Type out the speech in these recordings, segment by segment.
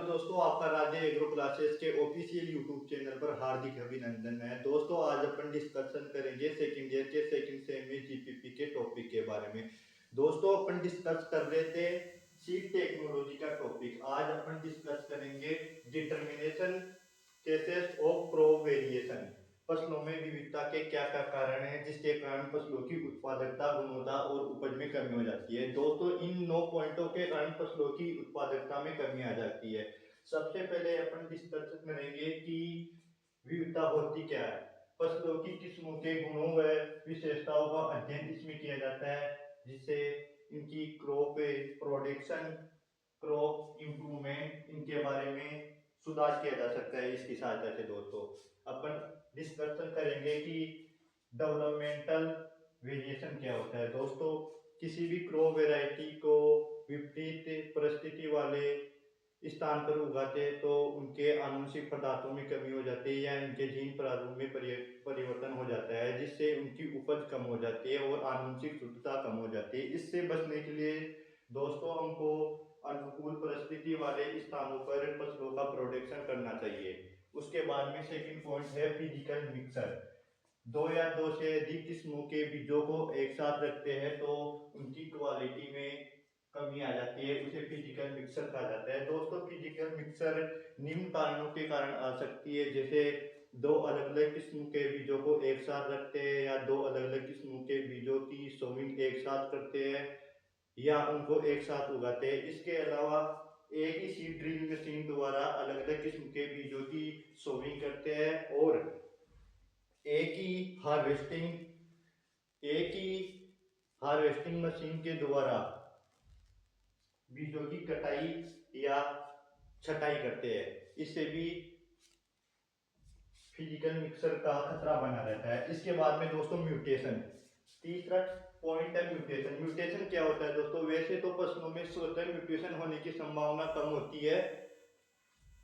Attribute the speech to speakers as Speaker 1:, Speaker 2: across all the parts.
Speaker 1: दोस्तों, आपका राज्य एग्रो क्लासेस के ऑफिशियल यूट्यूब चैनल पर हार्दिक अभिनंदन है। दोस्तों, आज अपन डिस्कशन करेंगे सेकंड ईयर के सेकंड सेम में जीपीपी के टॉपिक के बारे में। दोस्तों, अपन डिस्कस कर रहे थे सीड टेक्नोलॉजी का टॉपिक। आज अपन डिस्कस करेंगे determination cases of crop variation. फसलों में विविधता के क्या क्या कारण हैं जिसके कारण फसलों की उत्पादकता, गुणवत्ता और उपज में कमी हो जाती है। दोस्तों, इन 9 पॉइंटों के कारण फसलों की उत्पादकता में कमी आ जाती है। सबसे पहले अपन डिस्कस करेंगे कि विविधता होती क्या है। फसलों की किस्मों के गुणों व विशेषताओं का अध्ययन इसमें किया जाता है, जिससे इनकी क्रॉप प्रोडक्शन, क्रॉप इम्प्रूवमेंट, इनके बारे में सुधार किया जा सकता है इसकी सहायता से। दोस्तों, अपन डिस्कशन करेंगे कि डेवलपमेंटल वेरिएशन क्या होता है। दोस्तों, किसी भी क्रॉप वैरायटी को विपरीत परिस्थिति वाले स्थान पर उगाते हैं तो उनके आनुवंशिक पदार्थों में कमी हो जाती है या इनके जीन प्रारूप में परिवर्तन हो जाता है, जिससे उनकी उपज कम हो जाती है और आनुवंशिक शुद्धता कम हो जाती है। इससे बचने के लिए दोस्तों हमको अनुकूल परिस्थिति वाले स्थानों पर फसलों का प्रोडक्शन करना चाहिए। उसके बाद में सेकंड पॉइंट है फिजिकल मिक्सर। दो या दो से अधिक किस्मों के बीजों को एक साथ रखते हैं तो उनकी क्वालिटी में कमी आ जाती है, उसे फिजिकल मिक्सर कहा जाता है। दोस्तों, फिजिकल मिक्सर निम्न कारणों के कारण आ सकती है, जैसे दो अलग अलग किस्म के बीजों को एक साथ रखते हैं या दो अलग अलग किस्मों के बीजों की सोविंग एक साथ करते हैं या उनको एक साथ उगाते हैं। इसके अलावा एक ही सीड ड्रिल मशीन द्वारा अलग अलग किस्म के बीजों की सोविंग करते हैं और एक ही हार्वेस्टिंग मशीन के द्वारा बीजों की कटाई या छटाई करते हैं। इससे भी फिजिकल मिक्सर का खतरा बना रहता है। इसके बाद में दोस्तों म्यूटेशन, तीसरा पॉइंट है म्यूटेशन। म्यूटेशन क्या होता है दोस्तों? वैसे तो फसलों में स्वतः म्यूटेशन होने की संभावना कम होती है,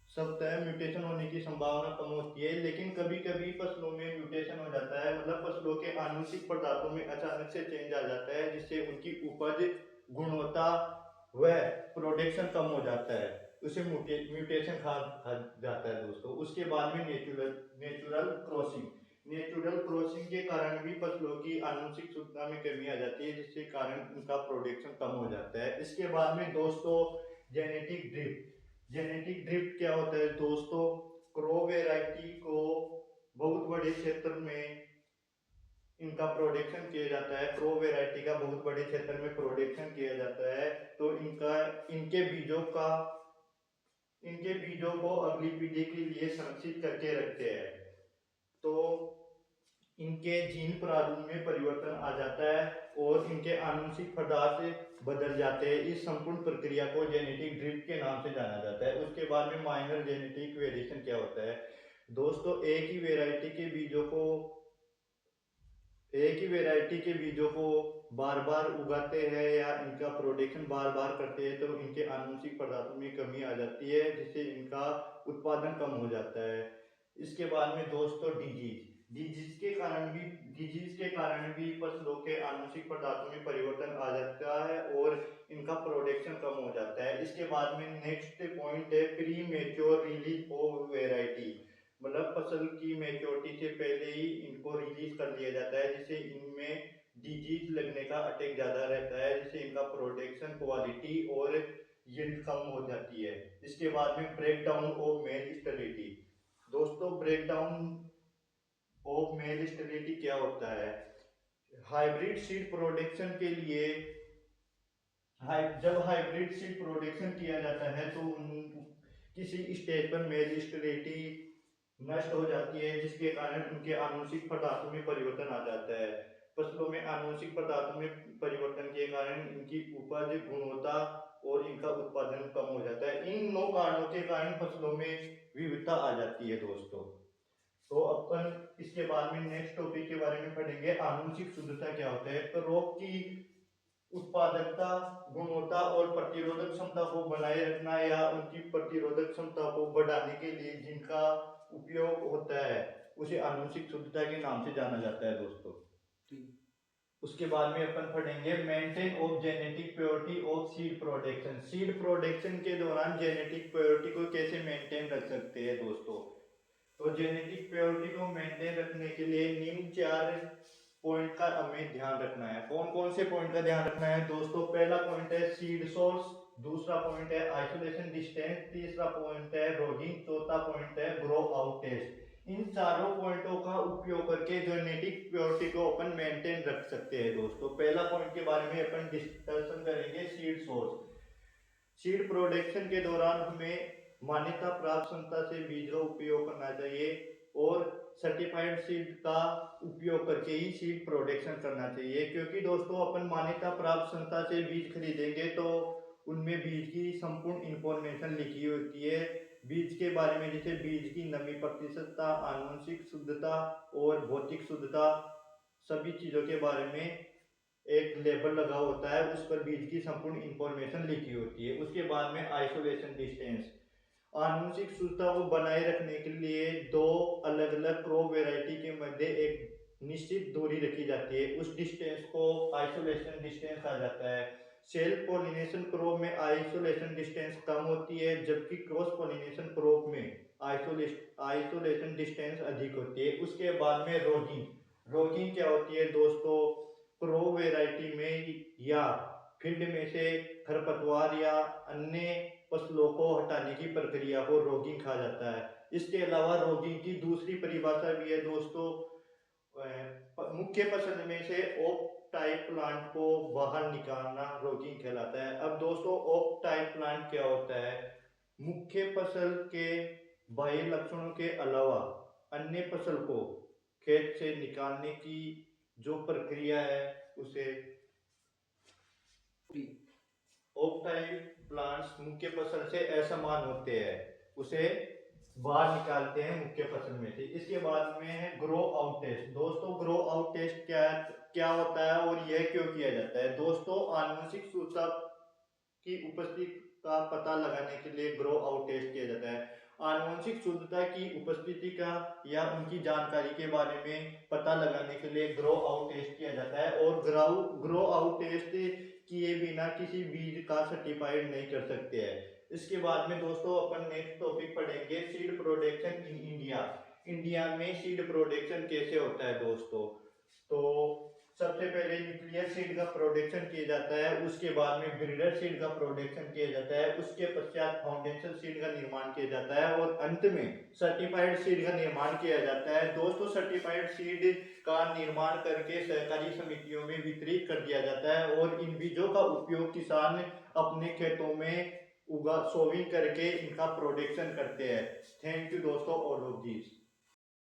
Speaker 1: स्वतः म्यूटेशन होने की संभावना कम होती है, लेकिन कभी कभी फसलों में म्यूटेशन हो जाता है, मतलब फसलों के आनुवंशिक पदार्थों में अचानक से चेंज आ जाता है, जिससे उनकी उपज, गुणवत्ता व प्रोडक्शन कम हो जाता है। उसे म्यूटेशन कहा जाता है दोस्तों। उसके बाद में नेचुरल क्रॉसिंग। नेचुरल क्रॉसिंग के कारण भी फसलों की आनुवंशिक शुद्धता में कमी आ जाती है, जिसके कारण उनका प्रोडक्शन कम हो जाता है। इसके बाद में दोस्तों जेनेटिक ड्रिफ्ट। जेनेटिक ड्रिफ्ट क्या होता है दोस्तों? क्रॉप वैरायटी को बहुत बड़े क्षेत्र में इनका प्रोडक्शन किया जाता है, क्रॉप वैरायटी का बहुत बड़े क्षेत्र में प्रोडक्शन किया जाता है, तो इनके बीजों को अगली पीढ़ी के लिए संरक्षित करके रखते हैं, तो इनके जीन प्रारूप में परिवर्तन आ जाता है और इनके आनुवंशिक पदार्थ बदल जाते हैं। इस संपूर्ण प्रक्रिया को जेनेटिक ड्रिफ्ट के नाम से जाना जाता है। उसके बाद में माइनर जेनेटिक वेरिएशन क्या होता है दोस्तों? एक ही वैरायटी के बीजों को बार बार उगाते हैं या इनका प्रोडक्शन बार बार करते हैं तो इनके आनुवंशिक पदार्थों में कमी आ जाती है, जिससे इनका उत्पादन कम हो जाता है। इसके बाद में दोस्तों डिजीज के कारण भी फसलों के आनुवंशिक पदार्थों में परिवर्तन आ जाता है और इनका प्रोडक्शन कम हो जाता है। इसके बाद में नेक्स्ट पॉइंट है pre mature release of variety, मतलब फसल की मेच्योरिटी से पहले ही इनको रिलीज कर दिया जाता है, जिससे इनमें डिजीज लगने का अटैक ज्यादा रहता है, जिससे इनका प्रोडक्शन क्वालिटी और यील्ड कम हो जाती है। इसके बाद में break down of male sterility. दोस्तों, break down of male sterility क्या होता है? हाइब्रिड सीड प्रोडक्शन के लिए जब हाइब्रिड सीड प्रोडक्शन किया जाता है तो किसी स्टेज पर मेल स्टेरिलिटी नष्ट हो जाती है, जिसके कारण उनके आनुवंशिक पदार्थों में परिवर्तन आ जाता है। फसलों में आनुवंशिक पदार्थों में परिवर्तन के कारण इनकी उपज, गुणवत्ता और इनका उत्पादन कम हो जाता है। इन 9 कारणों के कारण फसलों में विविधता आ जाती है दोस्तों। तो अपन इसके बाद में नेक्स्ट टॉपिक के बारे में पढ़ेंगे, आनुवंशिक शुद्धता क्या होता है। तो क्रॉप की उत्पादकता, गुणवत्ता और प्रतिरोधक क्षमता को बनाए रखना या उनकी प्रतिरोधक क्षमता को बढ़ाने के लिए जिनका उपयोग होता है उसे आनुवंशिक शुद्धता के नाम से जाना जाता है दोस्तों। उसके बाद में अपन पढ़ेंगे maintain of genetic purity of seed production. Seed production के दौरान जेनेटिक प्योरिटी को कैसे मेंटेन रख सकते हैं दोस्तों। तो जेनेटिक प्योरिटी को मेंटेन रखने के लिए निम्न 4 पॉइंट का हमें ध्यान रखना है। कौन कौन से पॉइंट का ध्यान रखना है दोस्तों। पहला पॉइंट है सीड सोर्स, दूसरा पॉइंट है आइसोलेशन डिस्टेंस, तीसरा पॉइंट है रोगिंग, चौथा पॉइंट है ग्रो आउट टेस्ट। इन चारों पॉइंटों का उपयोग करके जेनेटिक प्योरिटी को अपन मेंटेन रख सकते हैं दोस्तों। पहला पॉइंट के बारे में अपन डिस्कशन करेंगे सीड सोर्स। सीड प्रोडक्शन के दौरान हमें मान्यता प्राप्त संस्था से बीज का उपयोग करना चाहिए और सर्टिफाइड सीड का उपयोग करके ही सीड प्रोडक्शन करना चाहिए, क्योंकि दोस्तों अपन मान्यता प्राप्त संस्था से बीज खरीदेंगे तो उनमें बीज की संपूर्ण इंफॉर्मेशन लिखी होती है। बीज के बारे में जैसे बीज की नमी प्रतिशतता, आनुवंशिक शुद्धता और भौतिक शुद्धता, सभी चीज़ों के बारे में एक लेबल लगा होता है, उस पर बीज की संपूर्ण इंफॉर्मेशन लिखी होती है। उसके बाद में आइसोलेशन डिस्टेंस, आनुवंशिक शुद्धता को बनाए रखने के लिए दो अलग अलग क्रॉप वेराइटी के मध्य एक निश्चित दूरी रखी जाती है, उस डिस्टेंस को आइसोलेशन डिस्टेंस कहा जाता है। सेल्फ पोलिनेशन क्रॉप में आइसोलेशन डिस्टेंस कम होती है, जबकि क्रॉस पोलिनेशन क्रॉप में आइसोलेशन डिस्टेंस अधिक होती है। उसके बाद में रोगिंग। रोगिंग क्या होती है दोस्तों। क्रॉप वेराइटी में या फील्ड में से खरपतवार या अन्य फसलों को हटाने की प्रक्रिया को रोगिंग कहा जाता है। इसके अलावा रोगिंग की दूसरी परिभाषा भी है दोस्तों, मुख्य फसल में से ऑफ टाइप प्लांट को बाहर निकालना रोगिंग कहलाता है। अब दोस्तों ऑफ टाइप प्लांट क्या होता है। मुख्य फसल के बाह्य लक्षणों के अलावा अन्य फसल को खेत से निकालने की जो प्रक्रिया है उसे ऑफ टाइप प्लांट्स मुख्य फसल से असमान होते हैं, उसे बाहर निकालते हैं मुख्य फसल में से। इसके बाद में है ग्रो आउट टेस्ट। दोस्तों ग्रो आउट टेस्ट क्या क्या होता है और यह क्यों किया जाता है। दोस्तों आनुवंशिक सूचना की उपस्थिति का पता लगाने के लिए ग्रो आउट टेस्ट किया जाता है। आनुवंशिक शुद्धता की उपस्थिति का या उनकी जानकारी के बारे में पता लगाने के लिए ग्रो आउट टेस्ट किया जाता है, और ग्रो आउट टेस्ट किए बिना किसी बीज का सर्टिफाइड नहीं कर सकते हैं। इसके बाद में दोस्तों अपन नेक्स्ट टॉपिक पढ़ेंगे seed production in India. India में सीड प्रोडक्शन कैसे होता है दोस्तों। तो सबसे पहले न्यूक्लियर सीड का प्रोडक्शन किया जाता है, उसके बाद में ब्रीडर सीड का प्रोडक्शन किया जाता है, उसके पश्चात फाउंडेशन सीड का निर्माण किया जाता है और अंत में सर्टिफाइड सीड का निर्माण किया जाता है। दोस्तों सर्टिफाइड सीड का निर्माण करके सहकारी समितियों में वितरित कर दिया जाता है और इन बीजों का उपयोग किसान अपने खेतों में सोविंग करके इनका प्रोडक्शन करते हैं। थैंक यू दोस्तों और